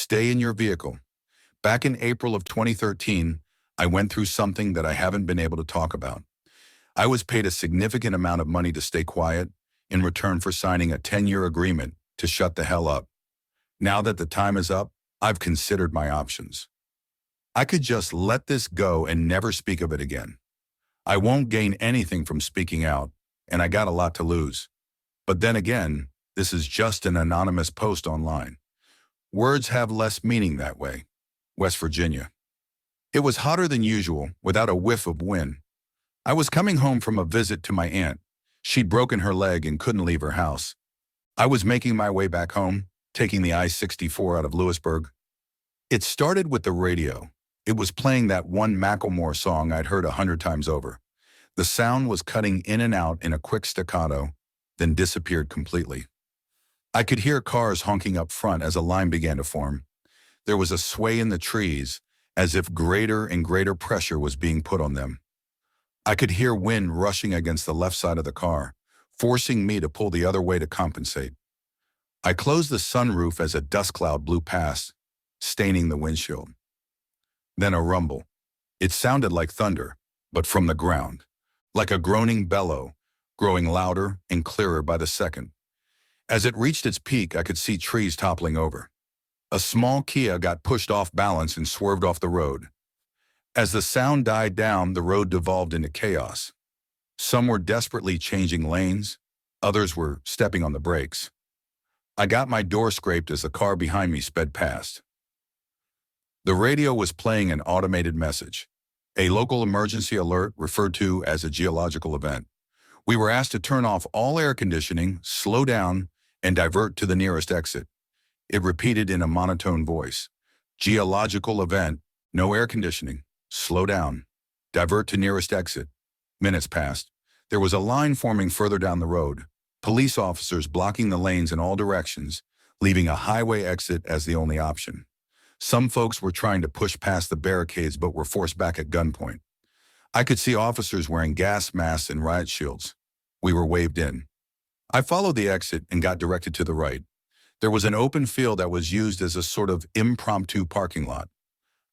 Stay in your vehicle. Back in April of 2013, I went through something that I haven't been able to talk about. I was paid a significant amount of money to stay quiet in return for signing a 10-year agreement to shut the hell up. Now that the time is up, I've considered my options. I could just let this go and never speak of it again. I won't gain anything from speaking out, and I got a lot to lose. But then again, this is just an anonymous post online. Words have less meaning that way. West Virginia. It was hotter than usual, without a whiff of wind. I was coming home from a visit to my aunt. She'd broken her leg and couldn't leave her house. I was making my way back home, taking the I-64 out of Lewisburg. It started with the radio. It was playing that one Macklemore song I'd heard 100 times over. The sound was cutting in and out in a quick staccato, then disappeared completely. I could hear cars honking up front as a line began to form. There was a sway in the trees, as if greater and greater pressure was being put on them. I could hear wind rushing against the left side of the car, forcing me to pull the other way to compensate. I closed the sunroof as a dust cloud blew past, staining the windshield. Then a rumble. It sounded like thunder, but from the ground, like a groaning bellow, growing louder and clearer by the second. As it reached its peak, I could see trees toppling over. A small Kia got pushed off balance and swerved off the road. As the sound died down, the road devolved into chaos. Some were desperately changing lanes, others were stepping on the brakes. I got my door scraped as the car behind me sped past. The radio was playing an automated message, a local emergency alert referred to as a geological event. We were asked to turn off all air conditioning, slow down, and divert to the nearest exit. It repeated in a monotone voice. Geological event, no air conditioning, slow down, divert to nearest exit. Minutes passed. There was a line forming further down the road, police officers blocking the lanes in all directions, leaving a highway exit as the only option. Some folks were trying to push past the barricades but were forced back at gunpoint. I could see officers wearing gas masks and riot shields. We were waved in. I followed the exit and got directed to the right. There was an open field that was used as a sort of impromptu parking lot.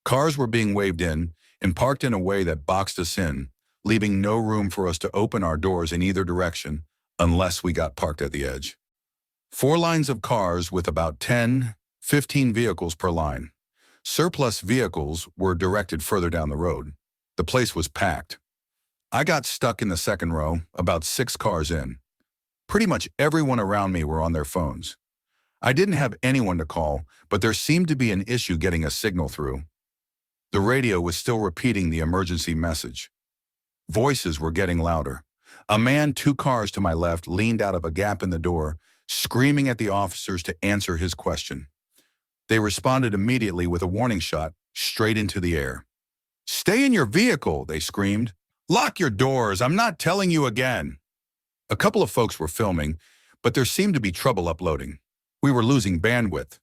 Cars were being waved in and parked in a way that boxed us in, leaving no room for us to open our doors in either direction unless we got parked at the edge. 4 lines of cars with about 10, 15 vehicles per line. Surplus vehicles were directed further down the road. The place was packed. I got stuck in the second row, about 6 cars in. Pretty much everyone around me were on their phones. I didn't have anyone to call, but there seemed to be an issue getting a signal through. The radio was still repeating the emergency message. Voices were getting louder. A man 2 cars to my left leaned out of a gap in the door, screaming at the officers to answer his question. They responded immediately with a warning shot straight into the air. "Stay in your vehicle," they screamed. "Lock your doors, I'm not telling you again." A couple of folks were filming, but there seemed to be trouble uploading. We were losing bandwidth.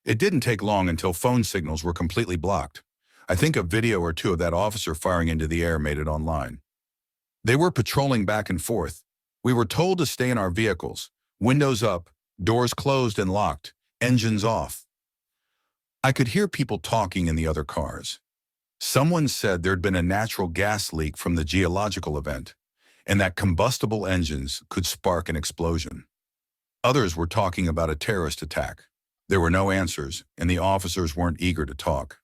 It didn't take long until phone signals were completely blocked. I think a video or 2 of that officer firing into the air made it online. They were patrolling back and forth. We were told to stay in our vehicles, windows up, doors closed and locked, engines off. I could hear people talking in the other cars. Someone said there'd been a natural gas leak from the geological event, and that combustible engines could spark an explosion. Others were talking about a terrorist attack. There were no answers, and the officers weren't eager to talk.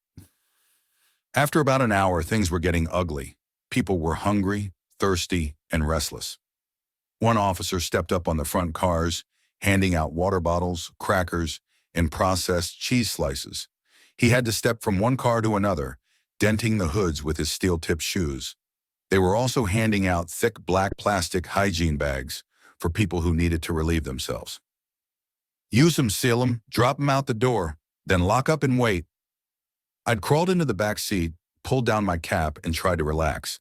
After about an hour, things were getting ugly. People were hungry, thirsty, and restless. One officer stepped up on the front cars, handing out water bottles, crackers, and processed cheese slices. He had to step from one car to another, denting the hoods with his steel-tipped shoes. They were also handing out thick black plastic hygiene bags for people who needed to relieve themselves. "Use them, seal them, drop them out the door, then lock up and wait." I'd crawled into the back seat, pulled down my cap, and tried to relax.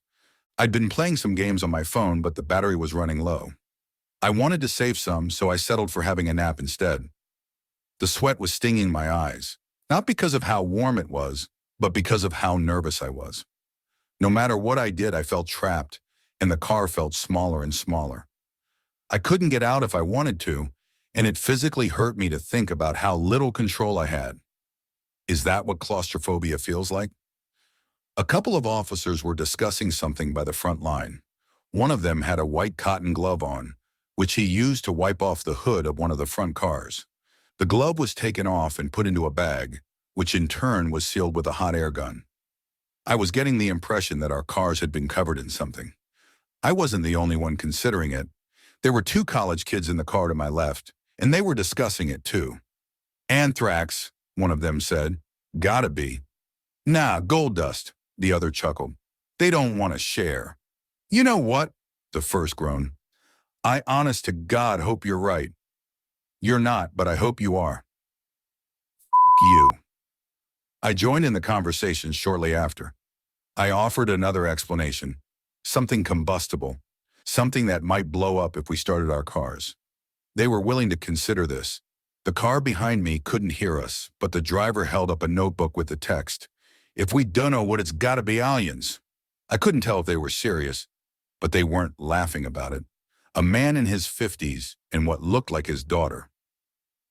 I'd been playing some games on my phone, but the battery was running low. I wanted to save some, so I settled for having a nap instead. The sweat was stinging my eyes, not because of how warm it was, but because of how nervous I was. No matter what I did, I felt trapped, and the car felt smaller and smaller. I couldn't get out if I wanted to, and it physically hurt me to think about how little control I had. Is that what claustrophobia feels like? A couple of officers were discussing something by the front line. One of them had a white cotton glove on, which he used to wipe off the hood of one of the front cars. The glove was taken off and put into a bag, which in turn was sealed with a hot air gun. I was getting the impression that our cars had been covered in something. I wasn't the only one considering it. There were two college kids in the car to my left, and they were discussing it too. Anthrax, one of them said. Gotta be. Nah, gold dust, the other chuckled. They don't want to share. You know what? The first groaned. I honest to God hope you're right. You're not, but I hope you are. You. I joined in the conversation shortly after. I offered another explanation. Something combustible. Something that might blow up if we started our cars. They were willing to consider this. The car behind me couldn't hear us, but the driver held up a notebook with the text. If we don't know what it's gotta be aliens. I couldn't tell if they were serious, but they weren't laughing about it. A man in his 50s and what looked like his daughter.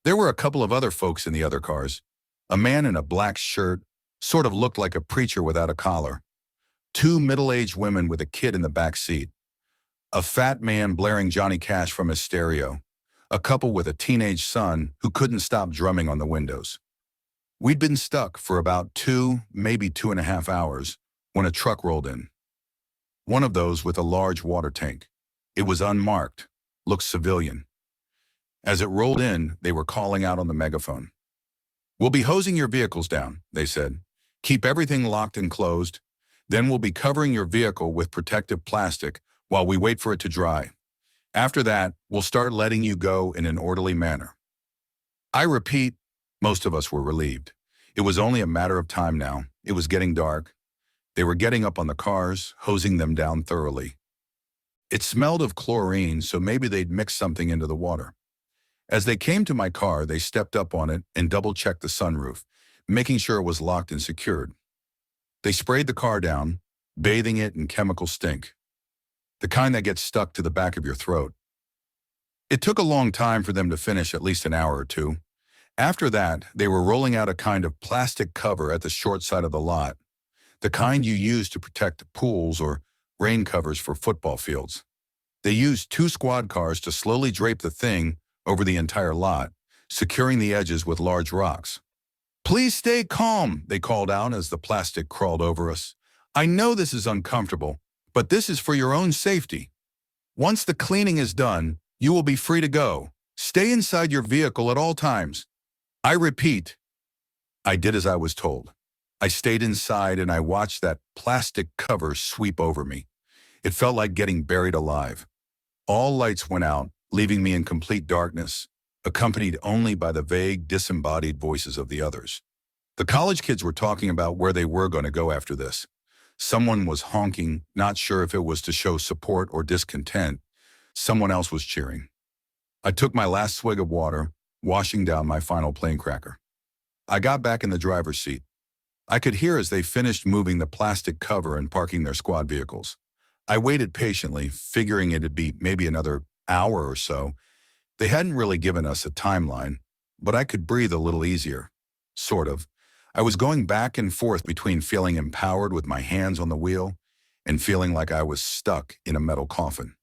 There were a couple of other folks in the other cars. A man in a black shirt, sort of looked like a preacher without a collar. Two middle-aged women with a kid in the back seat. A fat man blaring Johnny Cash from his stereo. A couple with a teenage son who couldn't stop drumming on the windows. We'd been stuck for about 2, maybe 2.5 hours when a truck rolled in. One of those with a large water tank. It was unmarked, looked civilian. As it rolled in, they were calling out on the megaphone. We'll be hosing your vehicles down, they said. Keep everything locked and closed. Then we'll be covering your vehicle with protective plastic while we wait for it to dry. After that, we'll start letting you go in an orderly manner. I repeat, most of us were relieved. It was only a matter of time now. It was getting dark. They were getting up on the cars, hosing them down thoroughly. It smelled of chlorine, so maybe they'd mixed something into the water. As they came to my car, they stepped up on it and double-checked the sunroof, making sure it was locked and secured. They sprayed the car down, bathing it in chemical stink. The kind that gets stuck to the back of your throat. It took a long time for them to finish, at least an hour or two. After that, they were rolling out a kind of plastic cover at the short side of the lot, the kind you use to protect pools or rain covers for football fields. They used 2 squad cars to slowly drape the thing over the entire lot, securing the edges with large rocks. Please stay calm, they called out as the plastic crawled over us. I know this is uncomfortable, but this is for your own safety. Once the cleaning is done, you will be free to go. Stay inside your vehicle at all times. I repeat, I did as I was told. I stayed inside and I watched that plastic cover sweep over me. It felt like getting buried alive. All lights went out, leaving me in complete darkness, accompanied only by the vague, disembodied voices of the others. The college kids were talking about where they were going to go after this. Someone was honking, not sure if it was to show support or discontent. Someone else was cheering. I took my last swig of water, washing down my final plane cracker. I got back in the driver's seat. I could hear as they finished moving the plastic cover and parking their squad vehicles. I waited patiently, figuring it'd be maybe another hour or so. They hadn't really given us a timeline, but I could breathe a little easier. Sort of. I was going back and forth between feeling empowered with my hands on the wheel and feeling like I was stuck in a metal coffin.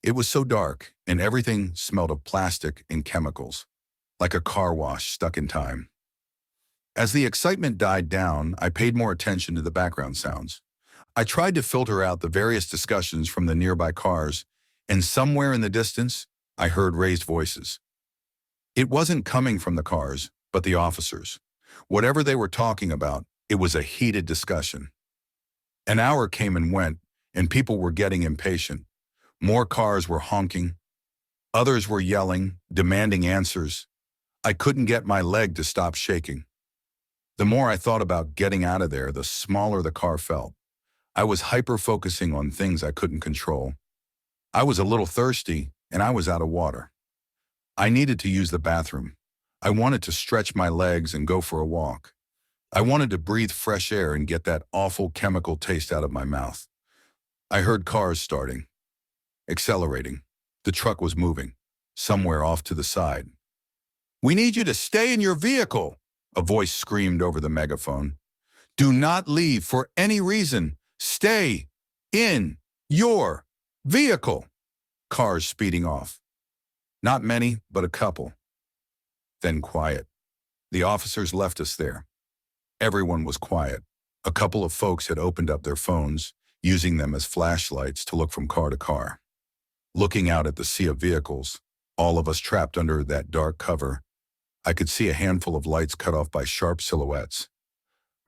It was so dark, and everything smelled of plastic and chemicals, like a car wash stuck in time. As the excitement died down, I paid more attention to the background sounds. I tried to filter out the various discussions from the nearby cars, and somewhere in the distance, I heard raised voices. It wasn't coming from the cars, but the officers. Whatever they were talking about, it was a heated discussion. An hour came and went, and people were getting impatient. More cars were honking. Others were yelling, demanding answers. I couldn't get my leg to stop shaking. The more I thought about getting out of there, the smaller the car felt. I was hyper-focusing on things I couldn't control. I was a little thirsty, and I was out of water. I needed to use the bathroom. I wanted to stretch my legs and go for a walk. I wanted to breathe fresh air and get that awful chemical taste out of my mouth. I heard cars starting, accelerating. The truck was moving, somewhere off to the side. We need you to stay in your vehicle, A voice screamed over the megaphone. Do not leave for any reason. Stay in your vehicle. Cars speeding off. Not many, but a couple. Then quiet. The officers left us there. Everyone was quiet. A couple of folks had opened up their phones, using them as flashlights to look from car to car. Looking out at the sea of vehicles, all of us trapped under that dark cover, I could see a handful of lights cut off by sharp silhouettes.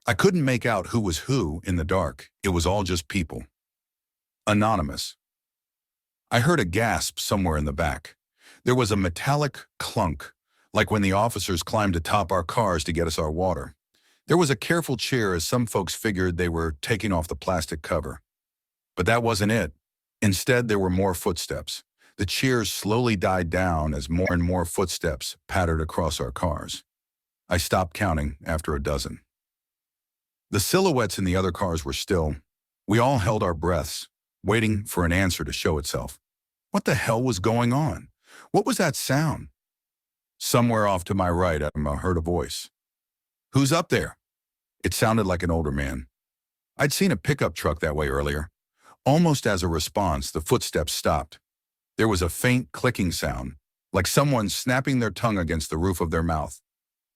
I couldn't make out who was who in the dark. It was all just people. Anonymous. I heard a gasp somewhere in the back. There was a metallic clunk, like when the officers climbed atop our cars to get us our water. There was a careful cheer as some folks figured they were taking off the plastic cover. But that wasn't it. Instead, there were more footsteps. The cheers slowly died down as more and more footsteps pattered across our cars. I stopped counting after a dozen. The silhouettes in the other cars were still. We all held our breaths, waiting for an answer to show itself. What the hell was going on? What was that sound? Somewhere off to my right, I heard a voice. Who's up there? It sounded like an older man. I'd seen a pickup truck that way earlier. Almost as a response, the footsteps stopped. There was a faint clicking sound, like someone snapping their tongue against the roof of their mouth.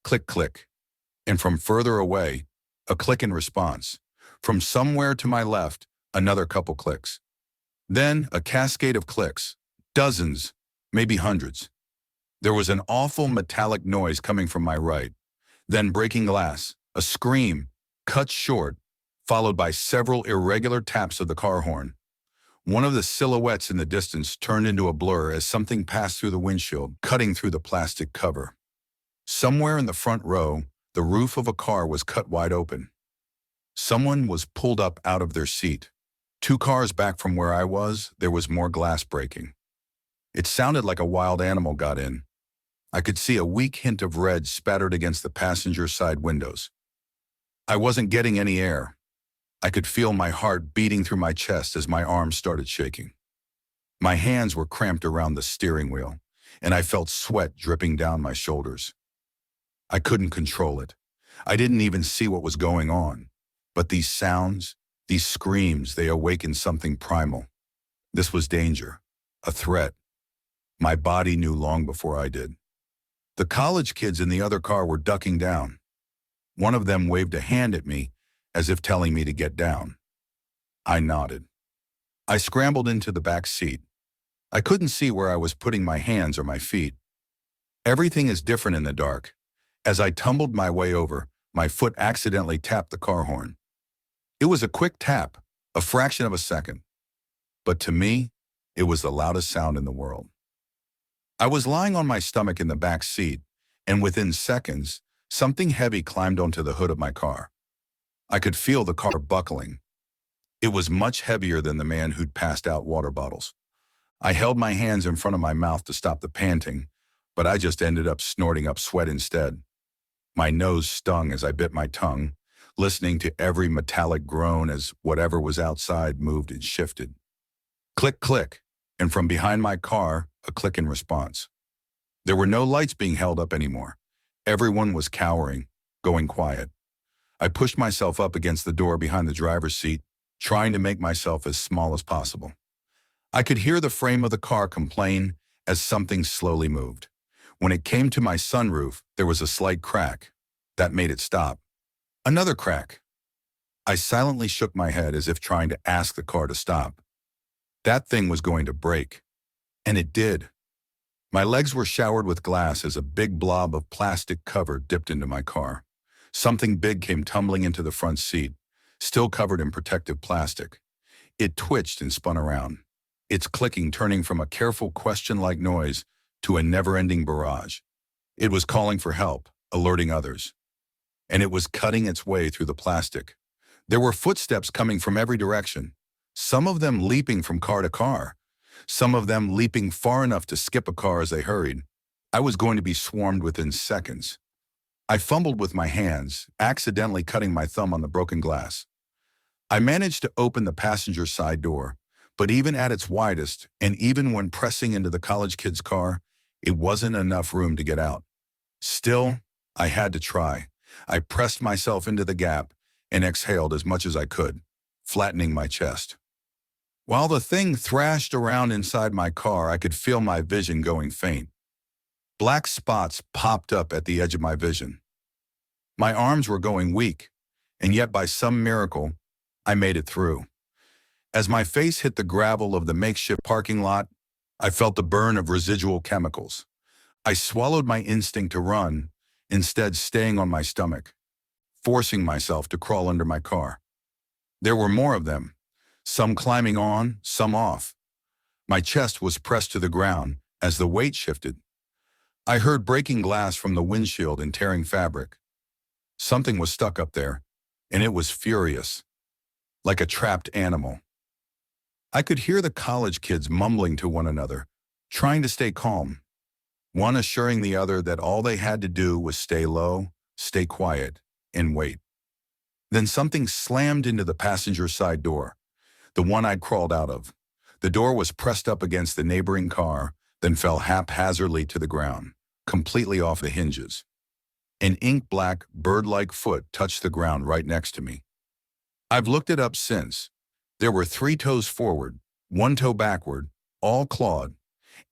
Click, click. And from further away, a click in response. From somewhere to my left, another couple clicks. Then a cascade of clicks. Dozens, maybe hundreds. There was an awful metallic noise coming from my right. Then breaking glass, a scream, cut short, followed by several irregular taps of the car horn. One of the silhouettes in the distance turned into a blur as something passed through the windshield, cutting through the plastic cover. Somewhere in the front row, the roof of a car was cut wide open. Someone was pulled up out of their seat. 2 cars back from where I was, there was more glass breaking. It sounded like a wild animal got in. I could see a weak hint of red spattered against the passenger side windows. I wasn't getting any air. I could feel my heart beating through my chest as my arms started shaking. My hands were cramped around the steering wheel, and I felt sweat dripping down my shoulders. I couldn't control it. I didn't even see what was going on. But these sounds, these screams, they awakened something primal. This was danger, a threat. My body knew long before I did. The college kids in the other car were ducking down. One of them waved a hand at me, as if telling me to get down. I nodded. I scrambled into the back seat. I couldn't see where I was putting my hands or my feet. Everything is different in the dark. As I tumbled my way over, my foot accidentally tapped the car horn. It was a quick tap, a fraction of a second. But to me, it was the loudest sound in the world. I was lying on my stomach in the back seat, and within seconds, something heavy climbed onto the hood of my car. I could feel the car buckling. It was much heavier than the man who'd passed out water bottles. I held my hands in front of my mouth to stop the panting, but I just ended up snorting up sweat instead. My nose stung as I bit my tongue, listening to every metallic groan as whatever was outside moved and shifted. Click, click, and from behind my car, a click in response. There were no lights being held up anymore. Everyone was cowering, going quiet. I pushed myself up against the door behind the driver's seat, trying to make myself as small as possible. I could hear the frame of the car complain as something slowly moved. When it came to my sunroof, there was a slight crack. That made it stop. Another crack. I silently shook my head as if trying to ask the car to stop. That thing was going to break. And it did. My legs were showered with glass as a big blob of plastic cover dipped into my car. Something big came tumbling into the front seat, still covered in protective plastic. It twitched and spun around, its clicking turning from a careful question-like noise to a never-ending barrage. It was calling for help, alerting others. And it was cutting its way through the plastic. There were footsteps coming from every direction, some of them leaping from car to car, some of them leaping far enough to skip a car as they hurried. I was going to be swarmed within seconds. I fumbled with my hands, accidentally cutting my thumb on the broken glass. I managed to open the passenger side door, but even at its widest, and even when pressing into the college kid's car, it wasn't enough room to get out. Still, I had to try. I pressed myself into the gap and exhaled as much as I could, flattening my chest. While the thing thrashed around inside my car, I could feel my vision going faint. Black spots popped up at the edge of my vision. My arms were going weak, and yet by some miracle, I made it through. As my face hit the gravel of the makeshift parking lot, I felt the burn of residual chemicals. I swallowed my instinct to run, instead staying on my stomach, forcing myself to crawl under my car. There were more of them, some climbing on, some off. My chest was pressed to the ground as the weight shifted. I heard breaking glass from the windshield and tearing fabric. Something was stuck up there, and it was furious, like a trapped animal. I could hear the college kids mumbling to one another, trying to stay calm, one assuring the other that all they had to do was stay low, stay quiet, and wait. Then something slammed into the passenger side door, the one I'd crawled out of. The door was pressed up against the neighboring car, then fell haphazardly to the ground, completely off the hinges. An ink-black, bird-like foot touched the ground right next to me. I've looked it up since. There were 3 toes forward, 1 toe backward, all clawed,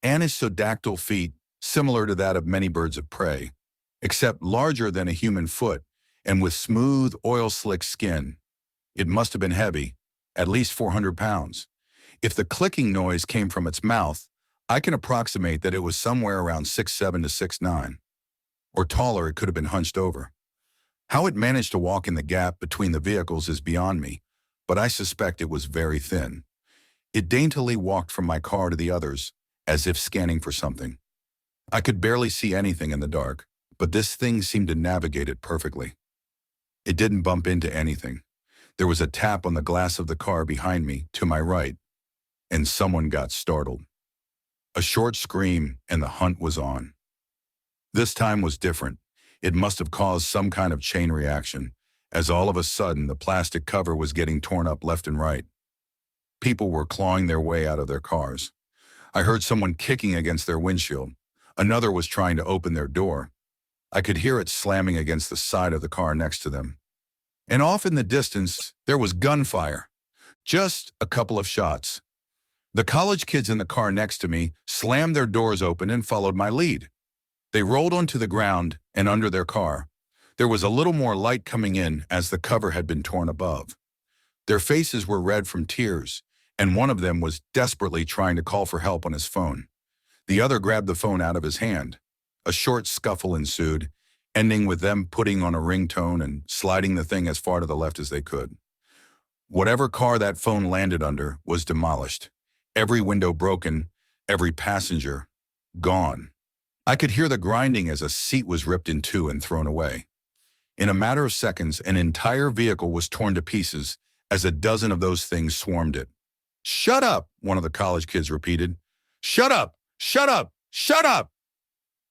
anisodactyl feet similar to that of many birds of prey, except larger than a human foot and with smooth, oil-slick skin. It must have been heavy, at least 400 pounds. If the clicking noise came from its mouth, I can approximate that it was somewhere around 6'7" to 6'9". Or taller, it could have been hunched over. How it managed to walk in the gap between the vehicles is beyond me, but I suspect it was very thin. It daintily walked from my car to the others, as if scanning for something. I could barely see anything in the dark, but this thing seemed to navigate it perfectly. It didn't bump into anything. There was a tap on the glass of the car behind me, to my right, and someone got startled. A short scream, and the hunt was on. This time was different. It must have caused some kind of chain reaction, as all of a sudden the plastic cover was getting torn up left and right. People were clawing their way out of their cars. I heard someone kicking against their windshield. Another was trying to open their door. I could hear it slamming against the side of the car next to them. And off in the distance, there was gunfire. Just a couple of shots. The college kids in the car next to me slammed their doors open and followed my lead. They rolled onto the ground and under their car. There was a little more light coming in as the cover had been torn above. Their faces were red from tears, and one of them was desperately trying to call for help on his phone. The other grabbed the phone out of his hand. A short scuffle ensued, ending with them putting on a ringtone and sliding the thing as far to the left as they could. Whatever car that phone landed under was demolished. Every window broken, every passenger gone. I could hear the grinding as a seat was ripped in two and thrown away. In a matter of seconds, an entire vehicle was torn to pieces as a dozen of those things swarmed it. "Shut up," one of the college kids repeated. "Shut up! Shut up! Shut up!"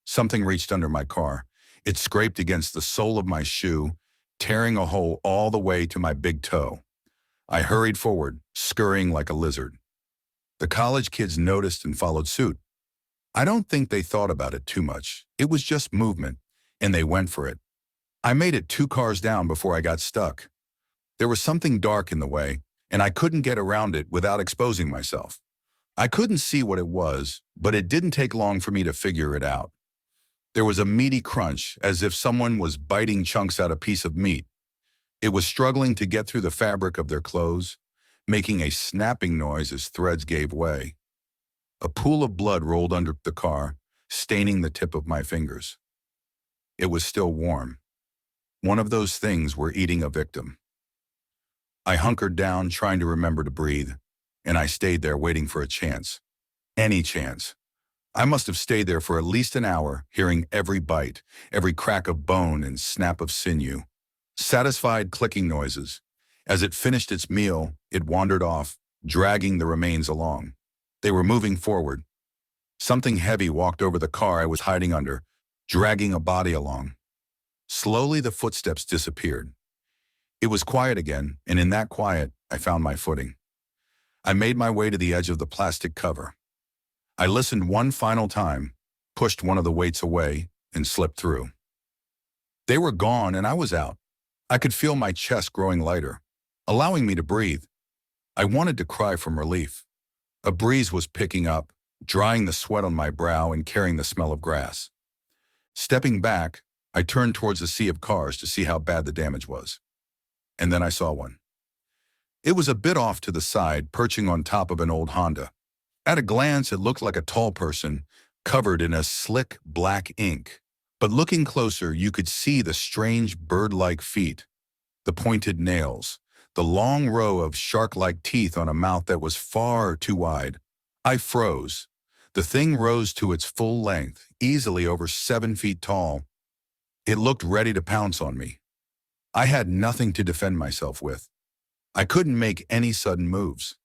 Something reached under my car. It scraped against the sole of my shoe, tearing a hole all the way to my big toe. I hurried forward, scurrying like a lizard. The college kids noticed and followed suit. I don't think they thought about it too much. It was just movement, and they went for it. I made it 2 cars down before I got stuck. There was something dark in the way, and I couldn't get around it without exposing myself. I couldn't see what it was, but it didn't take long for me to figure it out. There was a meaty crunch, as if someone was biting chunks out of a piece of meat. It was struggling to get through the fabric of their clothes, making a snapping noise as threads gave way. A pool of blood rolled under the car, staining the tip of my fingers. It was still warm. One of those things were eating a victim. I hunkered down, trying to remember to breathe, and I stayed there waiting for a chance. Any chance. I must have stayed there for at least an hour, hearing every bite, every crack of bone and snap of sinew. Satisfied clicking noises. As it finished its meal, it wandered off, dragging the remains along. They were moving forward. Something heavy walked over the car I was hiding under, dragging a body along. Slowly the footsteps disappeared. It was quiet again, and in that quiet, I found my footing. I made my way to the edge of the plastic cover. I listened one final time, pushed one of the weights away, and slipped through. They were gone and I was out. I could feel my chest growing lighter, allowing me to breathe. I wanted to cry from relief. A breeze was picking up, drying the sweat on my brow and carrying the smell of grass. Stepping back, I turned towards the sea of cars to see how bad the damage was. And then I saw one. It was a bit off to the side, perching on top of an old Honda. At a glance, it looked like a tall person, covered in a slick black ink. But looking closer, you could see the strange bird-like feet, the pointed nails, the long row of shark-like teeth on a mouth that was far too wide. I froze. The thing rose to its full length, easily over 7 feet tall. It looked ready to pounce on me. I had nothing to defend myself with. I couldn't make any sudden moves.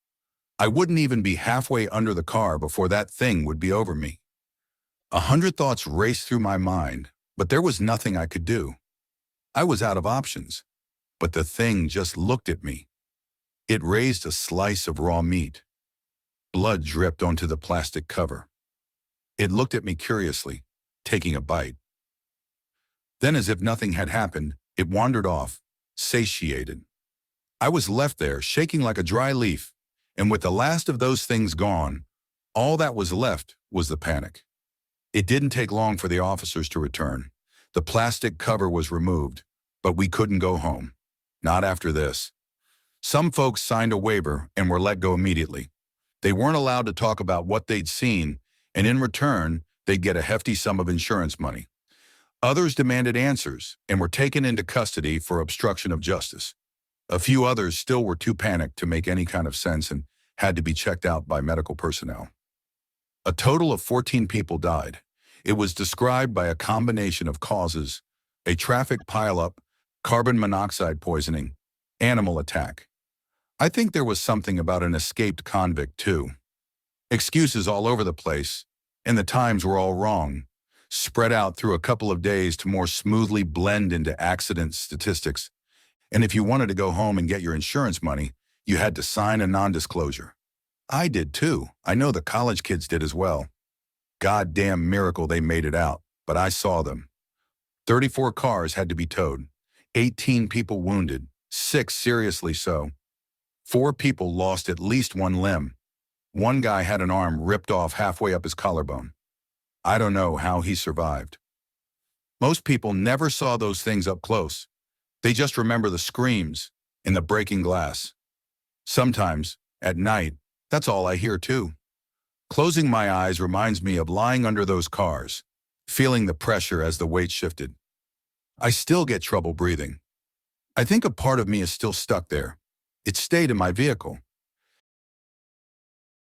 I wouldn't even be halfway under the car before that thing would be over me. 100 thoughts raced through my mind, but there was nothing I could do. I was out of options, but the thing just looked at me. It raised a slice of raw meat. Blood dripped onto the plastic cover. It looked at me curiously, taking a bite. Then, as if nothing had happened, it wandered off, satiated. I was left there, shaking like a dry leaf, and with the last of those things gone, all that was left was the panic. It didn't take long for the officers to return. The plastic cover was removed, but we couldn't go home. Not after this. Some folks signed a waiver and were let go immediately. They weren't allowed to talk about what they'd seen, and in return, they'd get a hefty sum of insurance money. Others demanded answers and were taken into custody for obstruction of justice. A few others still were too panicked to make any kind of sense and had to be checked out by medical personnel. A total of 14 people died. It was described by a combination of causes: a traffic pileup, carbon monoxide poisoning, animal attack. I think there was something about an escaped convict too. Excuses all over the place, and the times were all wrong, spread out through a couple of days to more smoothly blend into accident statistics. And if you wanted to go home and get your insurance money, you had to sign a non-disclosure. I did too. I know the college kids did as well. Goddamn miracle they made it out, but I saw them. 34 cars had to be towed, 18 people wounded, 6 seriously so. 4 people lost at least one limb. One guy had an arm ripped off halfway up his collarbone. I don't know how he survived. Most people never saw those things up close. They just remember the screams and the breaking glass. Sometimes, at night, that's all I hear too. Closing my eyes reminds me of lying under those cars, feeling the pressure as the weight shifted. I still get trouble breathing. I think a part of me is still stuck there. It stayed in my vehicle.